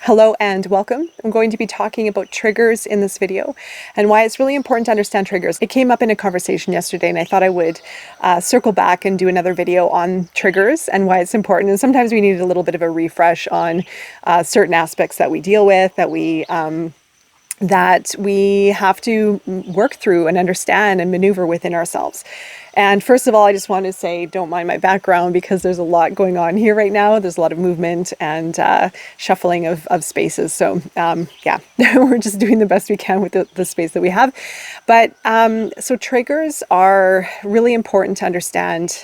Hello and welcome. I'm going to be talking about triggers in this video and why it's really important to understand triggers. It came up in a conversation yesterday and I thought I would circle back and do another video on triggers and why it's important. And sometimes we need a little bit of a refresh on certain aspects that we deal with, that we have to work through and understand and maneuver within ourselves. And first of all, I just want to say, don't mind my background because there's a lot going on here right now. There's a lot of movement and shuffling of spaces. So yeah, we're just doing the best we can with the space that we have. But so triggers are really important to understand.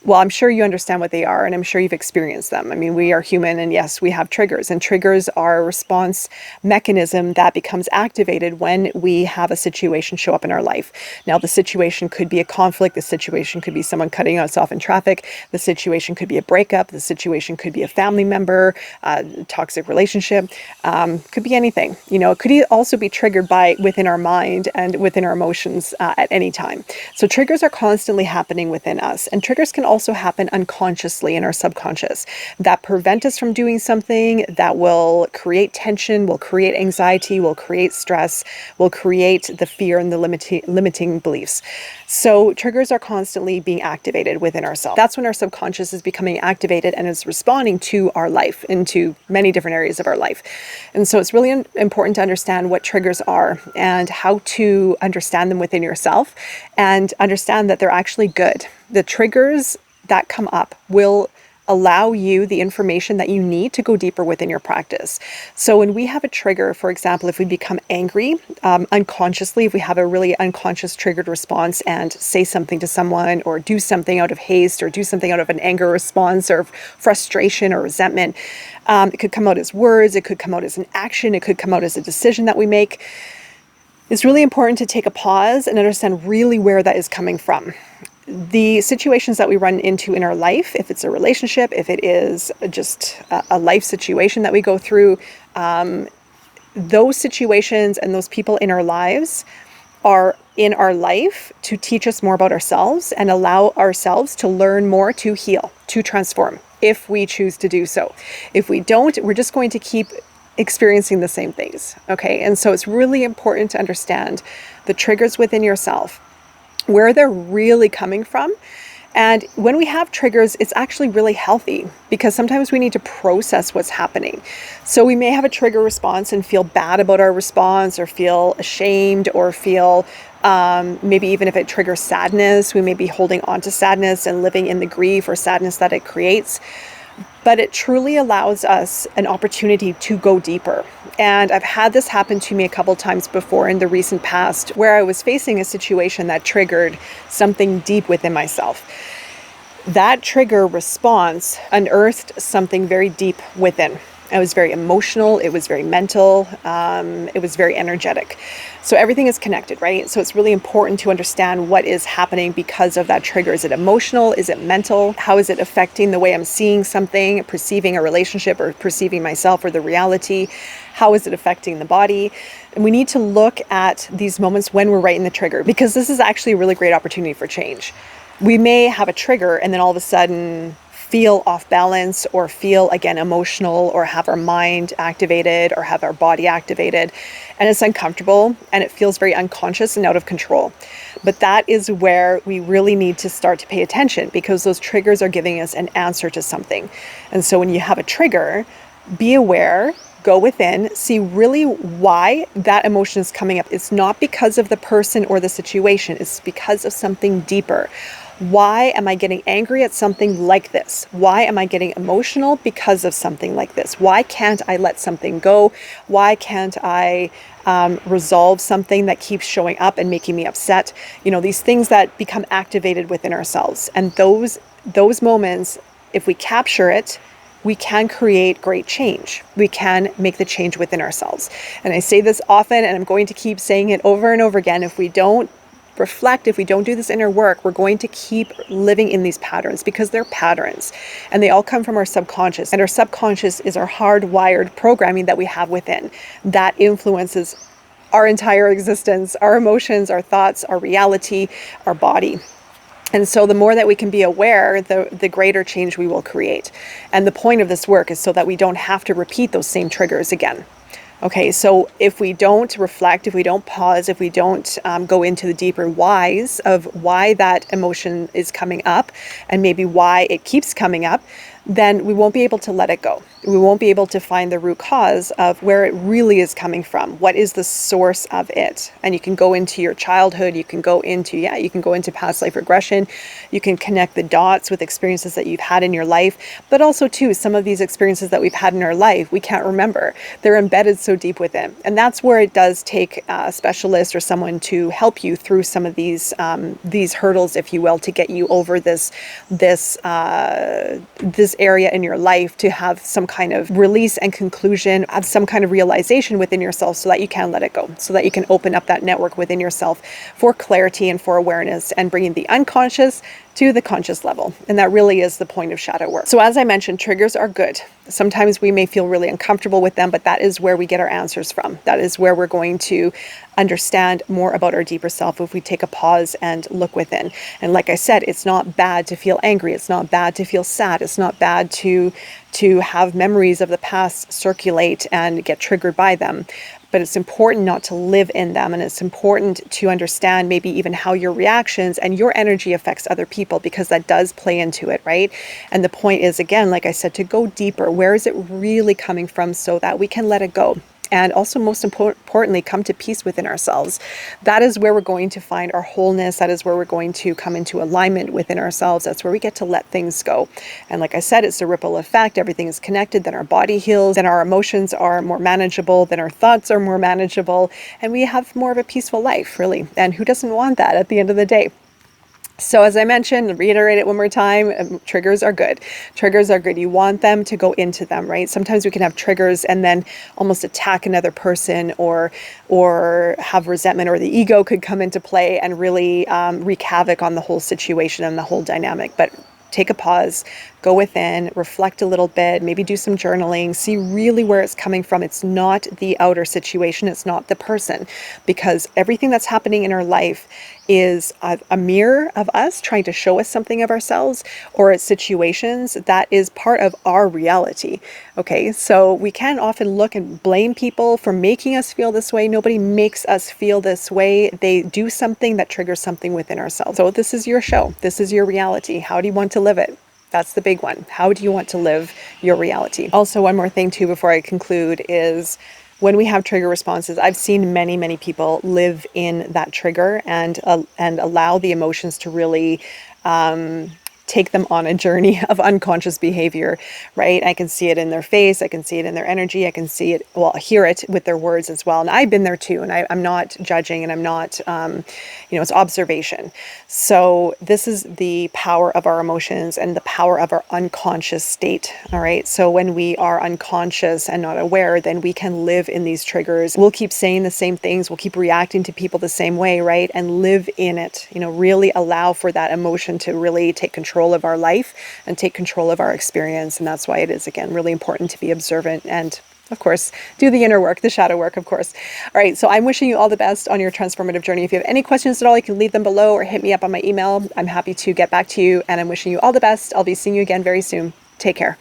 Well, I'm sure you understand what they are, and I'm sure you've experienced them. I mean, we are human, and yes, we have triggers, and triggers are a response mechanism that becomes activated when we have a situation show up in our life. Now, the situation could be a conflict, the situation could be someone cutting us off in traffic, the situation could be a breakup, the situation could be a family member, toxic relationship, could be anything. You know, it could also be triggered by within our mind and within our emotions at any time. So triggers are constantly happening within us, and triggers can also happen unconsciously in our subconscious that prevent us from doing something, that will create tension, will create anxiety, will create stress, will create the fear and the limiting beliefs. So triggers are constantly being activated within ourselves. That's when our subconscious is becoming activated and is responding to our life into many different areas of our life. And so it's really important to understand what triggers are and how to understand them within yourself and understand that they're actually good. The triggers that come up will allow you the information that you need to go deeper within your practice. So when we have a trigger, for example, if we become angry unconsciously, if we have a really unconscious triggered response and say something to someone or do something out of haste or do something out of an anger response or frustration or resentment, it could come out as words, it could come out as an action, it could come out as a decision that we make. It's really important to take a pause and understand really where that is coming from. The situations that we run into in our life, if it's a relationship, if it is just a life situation that we go through, those situations and those people in our lives are in our life to teach us more about ourselves and allow ourselves to learn more, to heal, to transform, if we choose to do so. If we don't, we're just going to keep experiencing the same things. Okay. And so it's really important to understand the triggers within yourself, where they're really coming from. And when we have triggers, it's actually really healthy because sometimes we need to process what's happening. So we may have a trigger response and feel bad about our response or feel ashamed or feel maybe even if it triggers sadness, we may be holding on to sadness and living in the grief or sadness that it creates. But it truly allows us an opportunity to go deeper. And I've had this happen to me a couple times before in the recent past where I was facing a situation that triggered something deep within myself. That trigger response unearthed something very deep within. It was very emotional, it was very mental, it was very energetic. So everything is connected, right? So it's really important to understand what is happening because of that trigger. Is it emotional? Is it mental? How is it affecting the way I'm seeing something, perceiving a relationship or perceiving myself or the reality? How is it affecting the body? And we need to look at these moments when we're right in the trigger because this is actually a really great opportunity for change. We may have a trigger and then all of a sudden feel off balance or feel again emotional or have our mind activated or have our body activated, and it's uncomfortable and it feels very unconscious and out of control. But that is where we really need to start to pay attention because those triggers are giving us an answer to something. And so when you have a trigger, be aware, go within, see really why that emotion is coming up. It's not because of the person or the situation, it's because of something deeper. Why am I getting angry at something like this? Why am I getting emotional because of something like this? Why can't I let something go? Why can't I resolve something that keeps showing up and making me upset? You know, these things that become activated within ourselves. And those moments, if we capture it, we can create great change. We can make the change within ourselves. And I say this often, and I'm going to keep saying it over and over again. If we don't reflect, if we don't do this inner work, we're going to keep living in these patterns because they're patterns and they all come from our subconscious. And our subconscious is our hardwired programming that we have within that influences our entire existence, our emotions, our thoughts, our reality, our body. And so the more that we can be aware, the greater change we will create. And the point of this work is so that we don't have to repeat those same triggers again. Okay, so if we don't reflect, if we don't pause, if we don't go into the deeper whys of why that emotion is coming up and maybe why it keeps coming up, then we won't be able to let it go. We won't be able to find the root cause of where it really is coming from. What is the source of it? And you can go into your childhood, you can go into past life regression, you can connect the dots with experiences that you've had in your life, but also too, some of these experiences that we've had in our life, we can't remember. They're embedded so deep within. And that's where it does take a specialist or someone to help you through some of these hurdles, if you will, to get you over this area in your life, to have some kind of release and conclusion, have some kind of realization within yourself so that you can let it go, so that you can open up that network within yourself for clarity and for awareness and bringing the unconscious to the conscious level. And that really is the point of shadow work. So as I mentioned, triggers are good. Sometimes we may feel really uncomfortable with them, but that is where we get our answers from. That is where we're going to understand more about our deeper self if we take a pause and look within. And like I said, it's not bad to feel angry. It's not bad to feel sad. It's not bad to have memories of the past circulate and get triggered by them. But it's important not to live in them. And it's important to understand maybe even how your reactions and your energy affects other people, because that does play into it, right? And the point is, again, like I said, to go deeper. Where is it really coming from so that we can let it go? And also, most importantly, come to peace within ourselves. That is where we're going to find our wholeness. That is where we're going to come into alignment within ourselves. That's where we get to let things go. And like I said, it's a ripple effect. Everything is connected. Then our body heals. Then our emotions are more manageable. Then our thoughts are more manageable. And we have more of a peaceful life, really. And who doesn't want that at the end of the day? So as I mentioned, reiterate it one more time, triggers are good. Triggers are good. You want them to go into them, right? Sometimes we can have triggers and then almost attack another person or have resentment, or the ego could come into play and really wreak havoc on the whole situation and the whole dynamic. But take a pause, go within, reflect a little bit, maybe do some journaling, see really where it's coming from. It's not the outer situation, it's not the person, because everything that's happening in our life is a mirror of us trying to show us something of ourselves, or it's situations that is part of our reality. Okay, so we can often look and blame people for making us feel this way. Nobody makes us feel this way. They do something that triggers something within ourselves. So this is your show. This is your reality. How do you want to live it? That's the big one. How do you want to live your reality? Also, one more thing too before I conclude is, when we have trigger responses, I've seen many, many people live in that trigger and allow the emotions to really take them on a journey of unconscious behavior, right? I can see it in their face. I can see it in their energy. I can see it, hear it with their words as well. And I've been there too. And I'm not judging, and I'm not, it's observation. So this is the power of our emotions and the power of our unconscious state. All right. So when we are unconscious and not aware, then we can live in these triggers. We'll keep saying the same things. We'll keep reacting to people the same way, right? And live in it, really allow for that emotion to really take control of our life and take control of our experience. And that's why it is, again, really important to be observant and, of course, do the inner work, the shadow work, of course. All right, so I'm wishing you all the best on your transformative journey. If you have any questions at all, you can leave them below or hit me up on my email. I'm happy to get back to you, and I'm wishing you all the best. I'll be seeing you again very soon. Take care.